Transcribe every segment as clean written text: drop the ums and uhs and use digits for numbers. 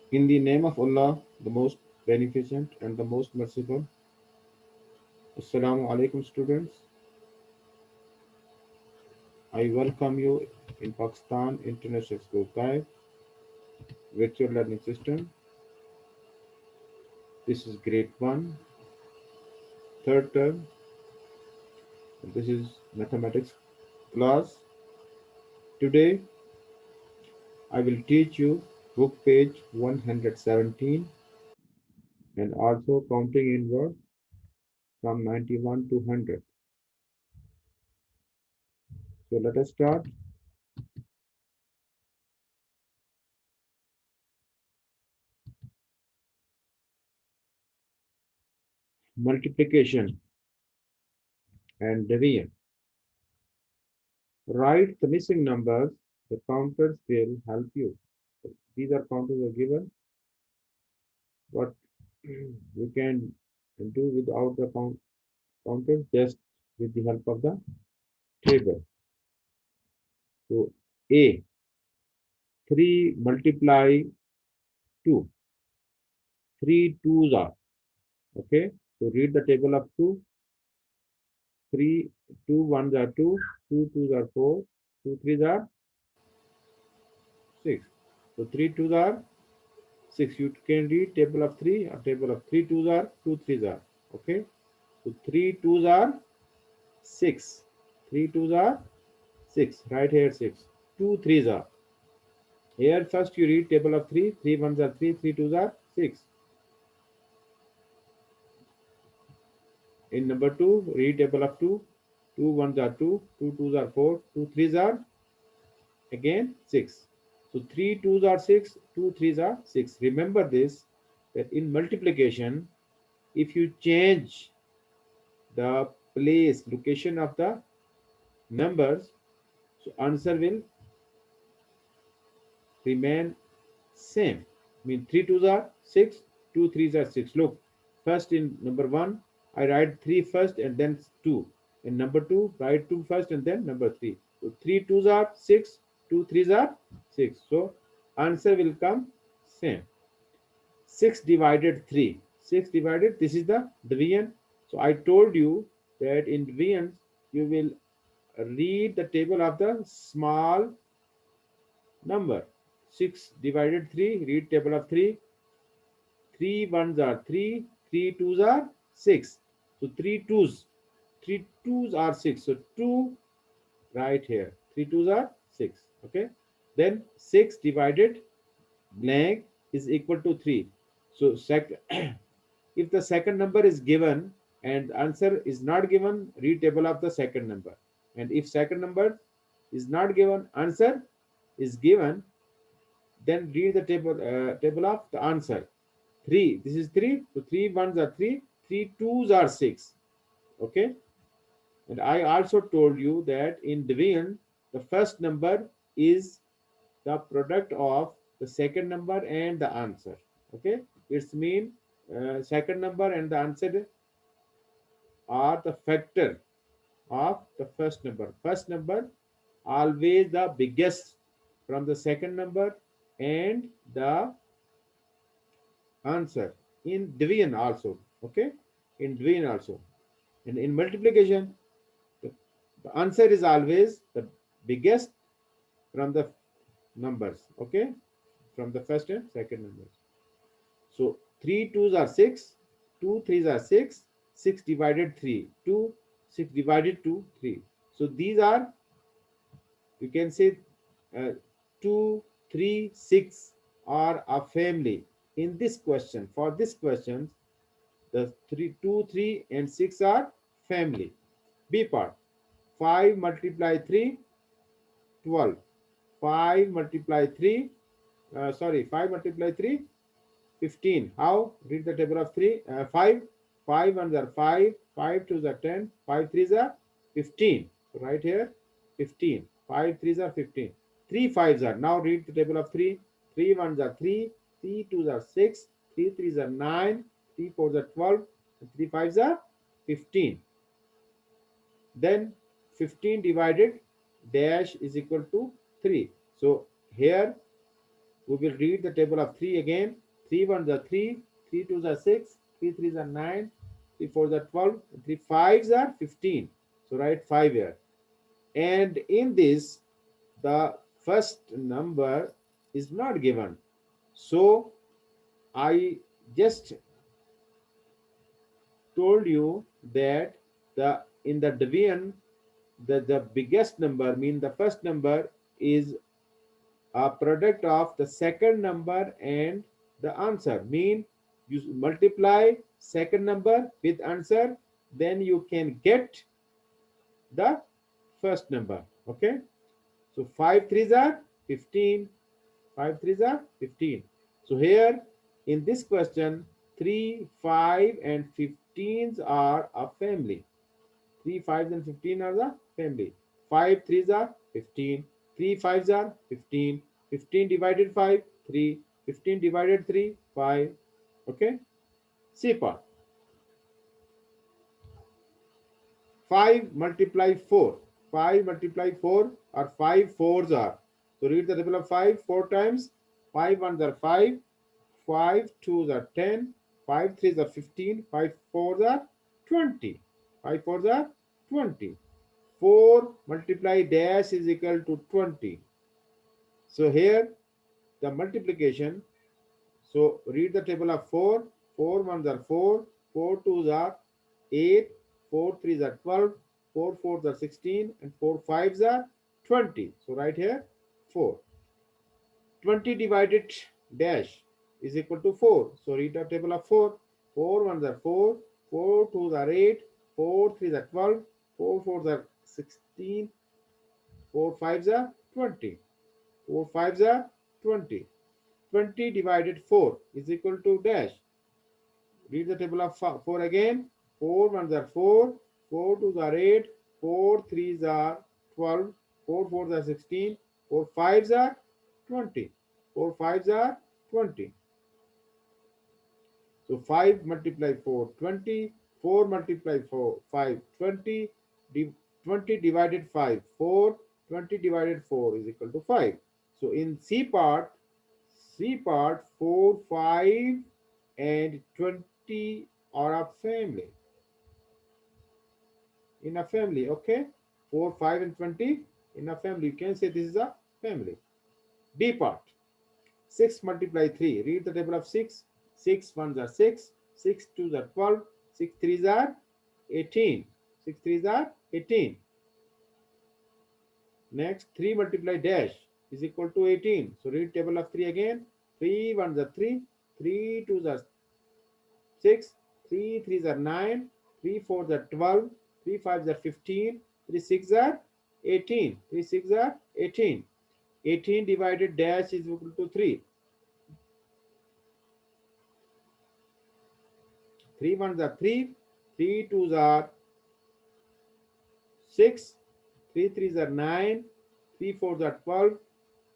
In the name of Allah, the most beneficent and the most merciful. Assalamu alaikum, students. I welcome you in Pakistan International School Type Virtual Learning System. This is grade 1, third term. And this is mathematics class. Today, I will teach you book page 117 and also counting inward from 91 to 100. So let us start. Multiplication and division. Write the missing numbers. The counters will help you. These are counters are given. What you can do without the counters, just with the help of the table. So A, 3 multiply 2. 3 twos are. Okay. So read the table of 2. 3, 2 ones are 2. 2 twos are 4. 2 threes are 6. So 3 twos are 6. You can read table of 3 or table of 3 twos are 2 threes are. Okay. So 3 twos are 6. 3 twos are 6. Right here 6. 2 threes are. Here first you read table of 3. 3 ones are 3. 3 twos are 6. In number 2, read table of 2. 2 ones are 2. 2 twos are 4. 2 threes are again 6. So 3 twos are 6. 2 threes are 6. Remember this, that in multiplication, if you change the place location of the numbers, so answer will remain same. I mean 3 twos are 6, 2 threes are 6. Look, first in number 1 I write 3 first and then 2. In number 2 write 2 first and then number 3. So 3 twos are 6, 2 threes are 6. So answer will come same. 6 divided 3. 6 divided, this is the division. So I told you that in division you will read the table of the small number. 6 divided 3, read table of 3. 3 ones are 3, 3 twos are 6. So 3 twos, 3 twos are 6. So 2 right here. 3 twos are 6. Okay. Then 6 divided blank is equal to 3. So if the second number is given and answer is not given, read table of the second number. And if second number is not given, answer is given, then read the table of the answer. 3, this is 3. So 3 ones are 3. 3 twos are 6. Okay. And I also told you that in division, the first number is the product of the second number and the answer. Okay. It's mean second number and the answer are the factor of the first number. First number always the biggest from the second number and the answer in division also. Okay. In division also. And in multiplication, the, the answer is always the biggest from the numbers. Okay. From the first and second numbers. So 3 twos are 6, 2 threes are 6, 6 divided 3, 2, 6 divided 2, 3. So these are, you can say, uh, 2, 3, 6 are a family. In this question, for this question, the 3, 2, 3, and 6 are family. B part. 5 multiply 3, 12. 5 multiply 3, 5 multiply 3, 15. How? Read the table of 3. 5. 5 ones are 5. 5 twos are 10. 5 threes are 15. So right here, 15. 5 threes are 15. 3 fives are. Now read the table of 3. 3 ones are 3. 3 twos are 6. 3 threes are 9. 3 fours are 12. And 3 fives are 15. Then 15 divided dash is equal to 3. So here We will read the table of 3 again. 3 ones are 3, 3 twos are 6, 3 threes are 9, 3 fours are 12, and 3 fives are 15. So write 5 here. And in this, the first number is not given. So I just told you that the in the division, the biggest number mean the first number is a product of the second number and the answer. Mean you multiply second number with answer, then you can get the first number. Okay, so 5 threes are 15, 5 threes are 15. So here in this question, 3, 5 and 15s are a family. 3 5s and 15 are the family. 5 3s are 15. 3 5s are 15. 15 divided 5, 3. 15 divided 3, 5. Okay. C part. 5 multiply 4. 5 multiply 4 or 5 fours are. So read the table of 5 4 times. 5 ones are 5. 5 twos are 10. 5 threes are 15. 5 fours are 20. 5 fours are 20. 4 multiply dash is equal to 20. So here the multiplication. So read the table of 4. 4 ones are 4. 4 twos are 8. 4 threes are 12. 4 fours are 16. And 4 fives are 20. So right here 4. 20 divided dash is equal to 4. So read the table of 4. 4 ones are 4. 4 twos are 8. 4 threes are 12. 4 fours are 16. 4 fives are 20. 4 fives are 20. 20 divided 4 is equal to dash. Read the table of 4 again. 4 ones are 4. 4 twos are 8. 4 threes are 12. 4 fours are 16. 4 fives are 20. 4 fives are 20. So 5 multiply 4, 20. 4 multiply 4, 5, 20. 20 divided 5, 4. 20 divided 4 is equal to 5. So in C part 4, 5 and 20 are a family. In a family, okay? 4, 5 and 20 in a family. You can say this is a family. D part. 6 multiply 3. Read the table of 6. 6 ones are 6. 6 twos are 12. 6 threes are 18. 6 threes are 18. Next, 3 multiply dash is equal to 18. So read table of 3 again. 3 ones are 3. 3 twos are 6. 3 threes are 9. 3 fours are 12. 3 fives are 15. 3 six are 18. 3 six are 18. 18 divided dash is equal to 3. 3 ones are 3. 3 twos are 6. 3 threes are 9. 3 fours are 12.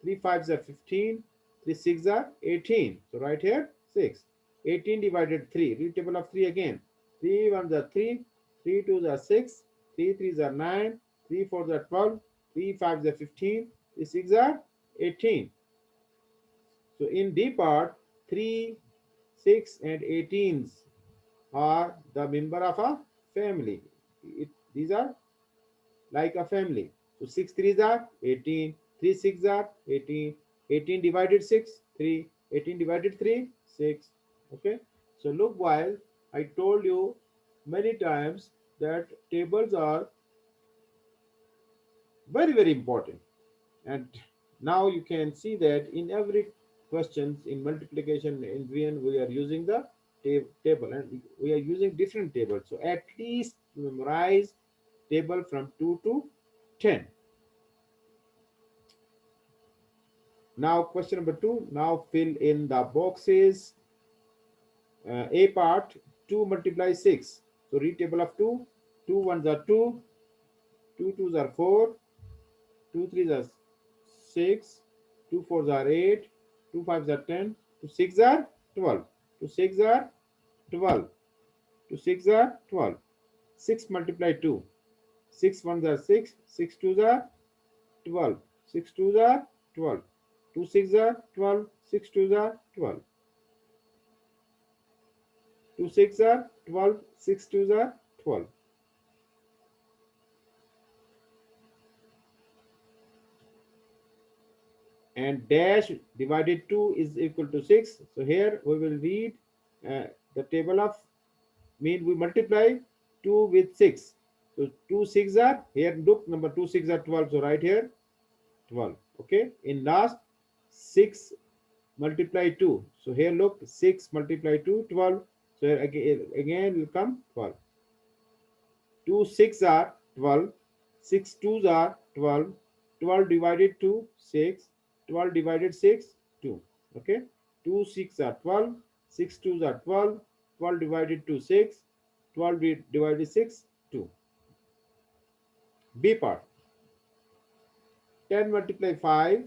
3 fives are 15. 3 six are 18. So right here 6. 18 divided 3. Read table of 3 again. 3 ones are 3. 3 twos are 6. 3 threes are 9. 3 fours are 12. 3 fives are 15. 3 six are 18. So in D part, 3, 6 and 18s are the member of a family. These are like a family. So 6 threes are 18, 3 six are 18, 18 divided 6, 3, 18 divided 3, 6. Okay. So look, while I told you many times that tables are very, very important. And now you can see that in every questions in multiplication in VN we are using the table, and we are using different tables. So at least memorize table from 2 to 10. Now question number 2. Now fill in the boxes. A part, 2 multiply 6. So read table of 2. 2 ones are 2. 2 twos are 4. 2 threes are 6. 2 fours are 8. 2 fives are 10. 2 six are 12. 2 six are 12. 2 six are 12. 6 multiply 2. 6 ones are 6. 6 twos are 12. 6 twos are 12. 2 6 are 12, 6 2s are 12. 2 6 are 12, 6 2s are 12. And dash divided 2 is equal to 6. So here we will read the table of mean we multiply 2 with 6. So 2 6 are here, look, number 2 6 are 12. So right here 12. Okay, in last 6 multiply 2. So here look, 6 multiply 2 12. So here again will come 12. 2 6 are 12, 6 2s are 12, 12 divided 2 6, 12 divided 6 2. Okay, 2 6 are 12, 6 2s are 12, 12 divided 2 6, 12 divided 6 2. B part, 10 multiply 5,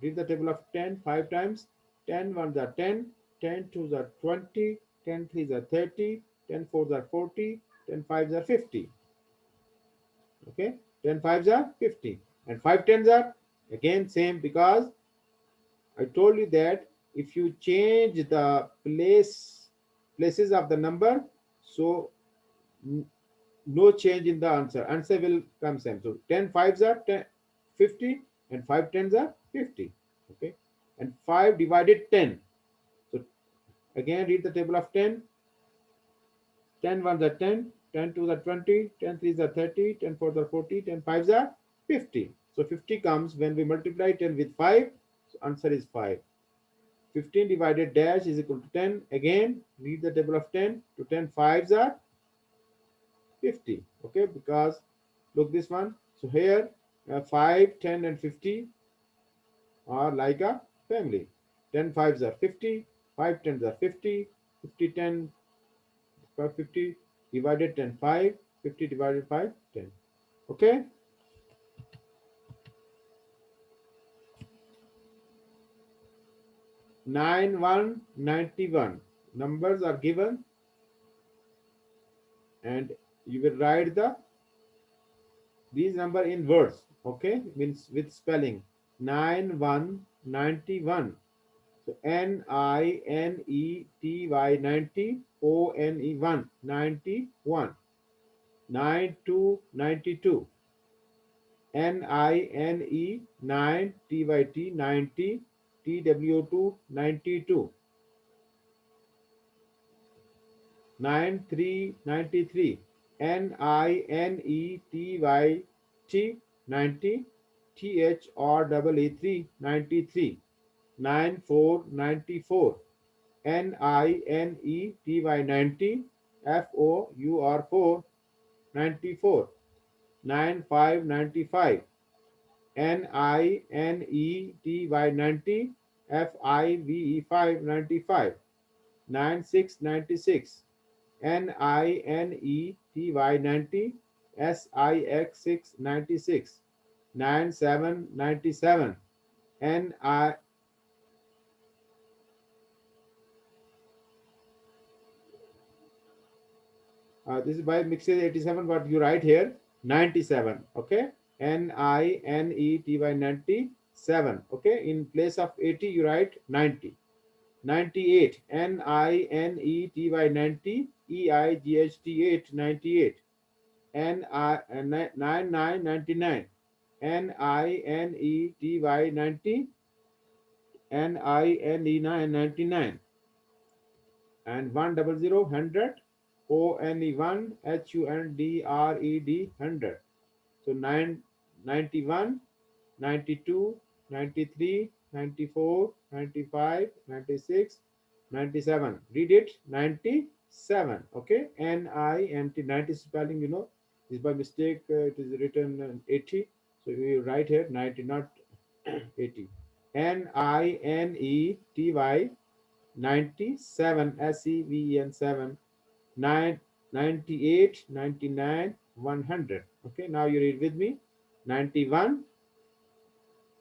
read the table of 10 5 times. 10 ones are 10, 10 twos are 20, 10 threes are 30, 10 fours are 40, 10 fives are 50. Okay, 10 fives are 50, and 5 tens are again same, because I told you that if you change the places of the number, so no change in the answer will come same. So 10 fives are 10, 50, and 5 tens are 50. Okay, and 5 divided 10. So again read the table of 10. 10 ones are 10, 10 twos are 20, 10 threes are 30, 10 fours are 40, 10 fives are 50. So 50 comes when we multiply 10 with 5. So answer is 5. 15 divided dash is equal to 10. Again, read the table of 10. To 10 fives are 50. Okay, because look this one. So here 5, 10 and 50 are like a family. 10 fives are 50, 5 tens are 50, 50 10 50 divided 10 5, 50 divided 5 10. Okay, 9 1 91 numbers are given, and you will write these number in words. Okay, means with spelling. 9 1 91. So NINETY 90, ONE 1 91. 9 2 92. NINE 9 TYT 90, TW2 92. 9 3 93. NINETYT 90, THREE 93. 9 4 94. NINETY 90, FOUR 4 94. 9 5 95. NINETY 90, FIVE 5 95. 9 6 96. NINETY 90, SIX 6 96. 9 7 97. NI This is by mixes 87, but you write here 97. Okay, NINETY 97. Okay, in place of 80 you write 90. 98. NINETY 90, EIGHT 8 98. NI 99 99. NINETY 90, NINE 99. And 100 100. ONE 1, HUNDRED 100. So 9 91, 92, 93, 94, 95, 96, 97. Read it 97. Okay, NINT 90 spelling, is by mistake. It is written 80. So we write here 90, not 80. NINETY 97, SEVEN 7. 9 98, 99, 100. Okay, now you read with me. 91,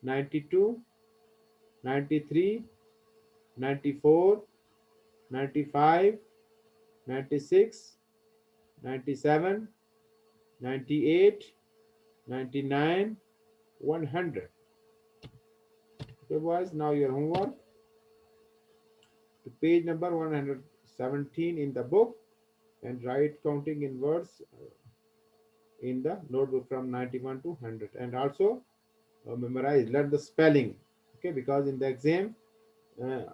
92, 93, 94, 95, 96, 97, 98, 99, 100. Okay, boys, now your homework to page number 117 in the book and write counting in words in the notebook from 91 to 100, and also memorize, learn the spelling. Okay, because in the exam uh,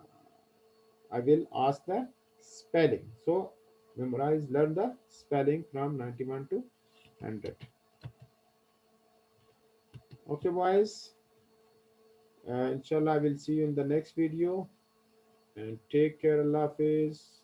I will ask the spelling, so memorize, learn the spelling from 91 to 100. Okay, boys, inshallah I will see you in the next video, and take care. Allah Hafiz.